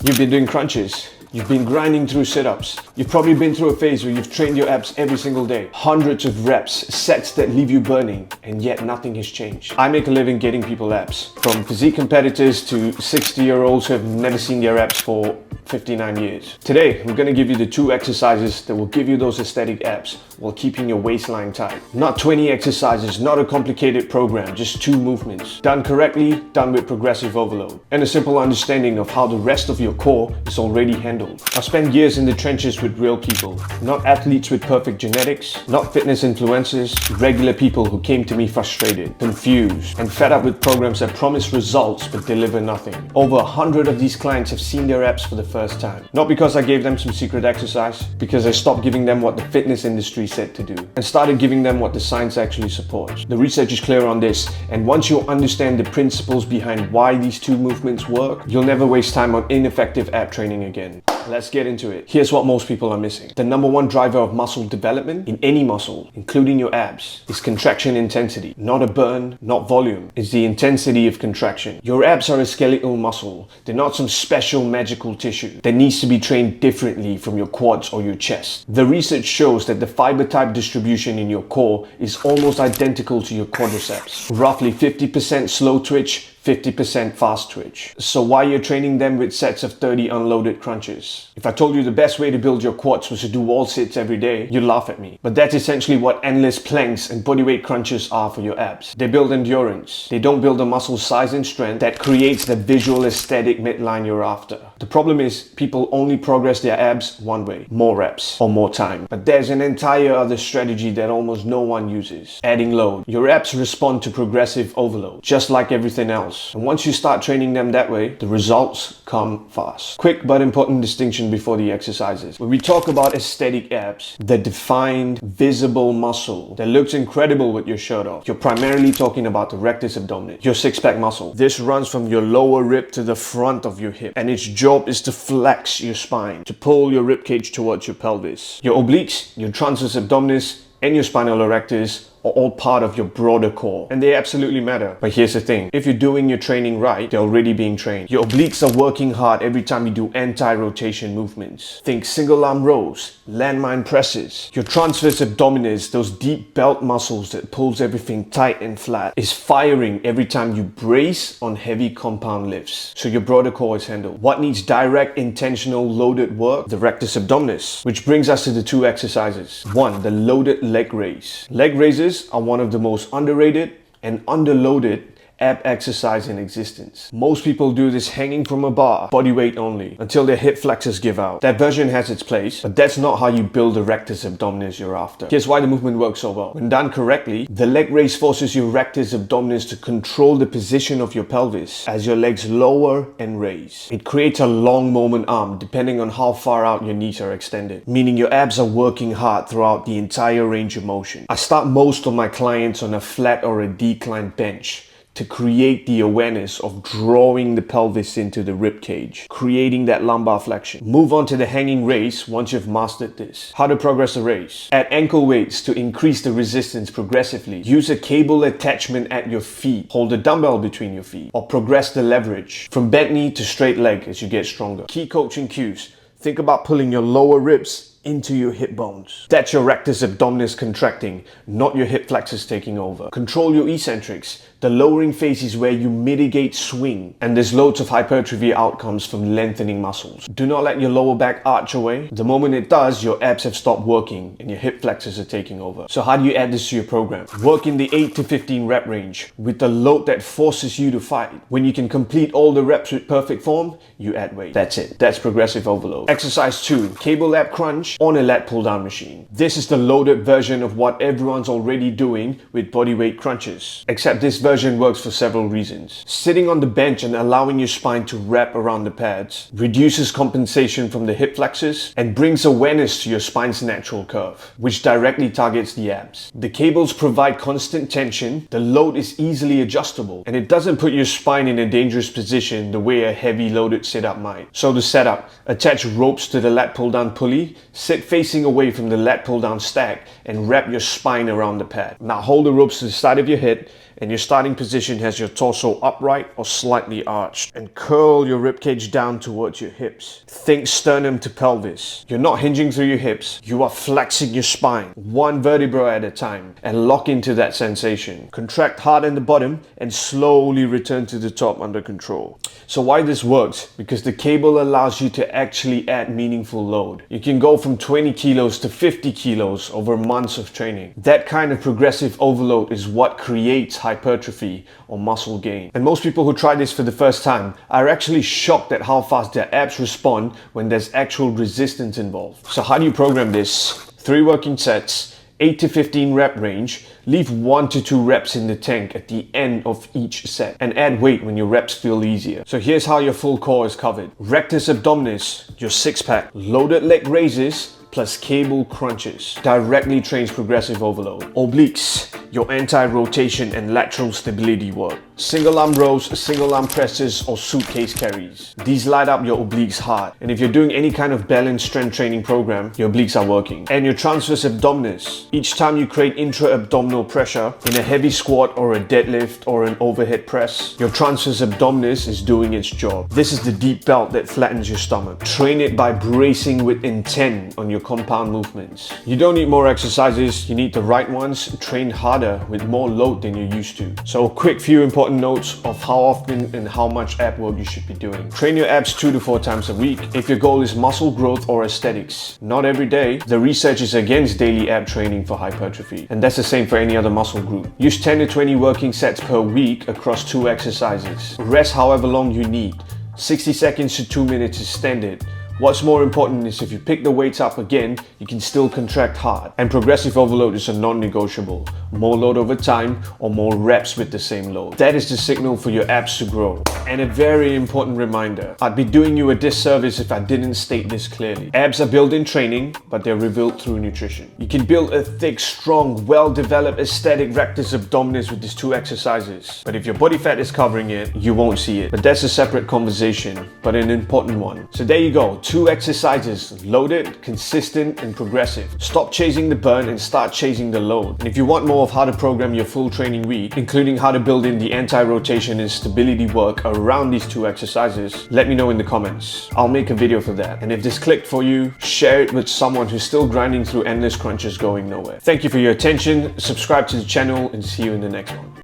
You've been doing crunches. You've been grinding through sit-ups. You've probably been through a phase where you've trained your abs every single day. Hundreds of reps, sets that leave you burning, and yet nothing has changed. I make a living getting people abs. From physique competitors to 60-year-olds who have never seen their abs for 59 years. Today, I'm gonna give you the 2 exercises that will give you those aesthetic abs while keeping your waistline tight. Not 20 exercises, not a complicated program, just 2 movements. Done correctly, done with progressive overload. And a simple understanding of how the rest of your core is already handled. I've spent years in the trenches with real people, not athletes with perfect genetics, not fitness influencers, regular people who came to me frustrated, confused, and fed up with programs that promise results but deliver nothing. Over 100 of these clients have seen their abs for the first time. Not because I gave them some secret exercise, because I stopped giving them what the fitness industry said to do, and started giving them what the science actually supports. The research is clear on this, and once you understand the principles behind why these 2 movements work, you'll never waste time on ineffective ab training again. Let's get into it. Here's what most people are missing. The number 1 driver of muscle development in any muscle, including your abs, is contraction intensity. Not a burn, not volume. It's the intensity of contraction. Your abs are a skeletal muscle. They're not some special magical tissue that needs to be trained differently from your quads or your chest. The research shows that the fiber type distribution in your core is almost identical to your quadriceps. Roughly 50% slow twitch, 50% fast twitch. So why you're training them with sets of 30 unloaded crunches? If I told you the best way to build your quads was to do wall sits every day, you'd laugh at me. But that's essentially what endless planks and bodyweight crunches are for your abs. They build endurance. They don't build a muscle size and strength that creates the visual aesthetic midline you're after. The problem is people only progress their abs one way: more reps or more time. But there's an entire other strategy that almost no one uses: adding load. Your abs respond to progressive overload, just like everything else. And once you start training them that way, the results come fast. Quick but important distinction before the exercises. When we talk about aesthetic abs, the defined, visible muscle that looks incredible with your shirt off, you're primarily talking about the rectus abdominis, your six-pack muscle. This runs from your lower rib to the front of your hip, and its job is to flex your spine, to pull your rib cage towards your pelvis. Your obliques, your transverse abdominis, and your spinal erectors are all part of your broader core, and they absolutely matter. But here's the thing: if you're doing your training right, they're already being trained. Your obliques are working hard every time you do anti-rotation movements. Think single arm rows, landmine presses. Your transverse abdominis, those deep belt muscles that pulls everything tight and flat, is firing every time you brace on heavy compound lifts. So your broader core is handled. What needs direct, intentional, loaded work? The rectus abdominis. Which brings us to the 2 exercises. 1, the loaded leg raise. Leg raises are one of the most underrated and underloaded ab exercise in existence. Most people do this hanging from a bar, body weight only, until their hip flexors give out. That version has its place, but that's not how you build the rectus abdominis you're after. Here's why the movement works so well. When done correctly, the leg raise forces your rectus abdominis to control the position of your pelvis as your legs lower and raise. It creates a long moment arm depending on how far out your knees are extended, meaning your abs are working hard throughout the entire range of motion. I start most of my clients on a flat or a declined bench to create the awareness of drawing the pelvis into the rib cage, creating that lumbar flexion. Move on to the hanging raise once you've mastered this. How to progress a raise: add ankle weights to increase the resistance progressively. Use a cable attachment at your feet. Hold a dumbbell between your feet, or progress the leverage from bent knee to straight leg as you get stronger. Key coaching cues: think about pulling your lower ribs into your hip bones. That's your rectus abdominis contracting, not your hip flexors taking over. Control your eccentrics. The lowering phase is where you mitigate swing, and there's loads of hypertrophy outcomes from lengthening muscles. Do not let your lower back arch away. The moment it does, your abs have stopped working and your hip flexors are taking over. So how do you add this to your program? Work in the 8 to 15 rep range with the load that forces you to fight. When you can complete all the reps with perfect form, you add weight. That's it. That's progressive overload. Exercise 2, cable lat crunch on a lat pull down machine. This is the loaded version of what everyone's already doing with bodyweight crunches, except this version works for several reasons. Sitting on the bench and allowing your spine to wrap around the pads reduces compensation from the hip flexors and brings awareness to your spine's natural curve, which directly targets the abs. The cables provide constant tension, the load is easily adjustable, and it doesn't put your spine in a dangerous position the way a heavy loaded sit-up might. So the setup: attach ropes to the lat pull down pulley, sit facing away from the lat pull down stack, and wrap your spine around the pad. Now hold the ropes to the side of your head and your starting position has your torso upright or slightly arched, and curl your ribcage down towards your hips. Think sternum to pelvis. You're not hinging through your hips, you are flexing your spine, one vertebra at a time, and lock into that sensation. Contract hard in the bottom and slowly return to the top under control. So why this works? Because the cable allows you to actually add meaningful load. You can go from 20 kilos to 50 kilos over months of training. That kind of progressive overload is what creates hypertrophy or muscle gain. And most people who try this for the first time are actually shocked at how fast their abs respond when there's actual resistance involved. So how do you program this? 3 working sets, 8 to 15 rep range. Leave 1 to 2 reps in the tank at the end of each set, and add weight when your reps feel easier. So here's how your full core is covered. Rectus abdominis, your 6-pack. Loaded leg raises plus cable crunches directly trains progressive overload. Obliques, your anti-rotation and lateral stability work. Single arm rows, single arm presses, or suitcase carries. These light up your obliques hard. And if you're doing any kind of balance strength training program, your obliques are working. And your transverse abdominis. Each time you create intra-abdominal pressure in a heavy squat or a deadlift or an overhead press, your transverse abdominis is doing its job. This is the deep belt that flattens your stomach. Train it by bracing with intent on your compound movements. You don't need more exercises, you need the right ones. Train harder with more load than you're used to. So a quick few important notes of how often and how much ab work you should be doing. Train your abs 2 to 4 times a week if your goal is muscle growth or aesthetics. Not every day. The research is against daily ab training for hypertrophy, and that's the same for any other muscle group. Use 10 to 20 working sets per week across 2 exercises. Rest however long you need. 60 seconds to 2 minutes is standard. What's more important is if you pick the weights up again, you can still contract hard. And progressive overload is a non-negotiable. More load over time or more reps with the same load. That is the signal for your abs to grow. And a very important reminder, I'd be doing you a disservice if I didn't state this clearly. Abs are built in training, but they're rebuilt through nutrition. You can build a thick, strong, well-developed aesthetic rectus abdominis with these 2 exercises. But if your body fat is covering it, you won't see it. But that's a separate conversation, but an important one. So there you go. 2 exercises, loaded, consistent, and progressive. Stop chasing the burn and start chasing the load. And if you want more of how to program your full training week, including how to build in the anti-rotation and stability work around these 2 exercises, let me know in the comments. I'll make a video for that. And if this clicked for you, share it with someone who's still grinding through endless crunches going nowhere. Thank you for your attention, subscribe to the channel, and see you in the next one.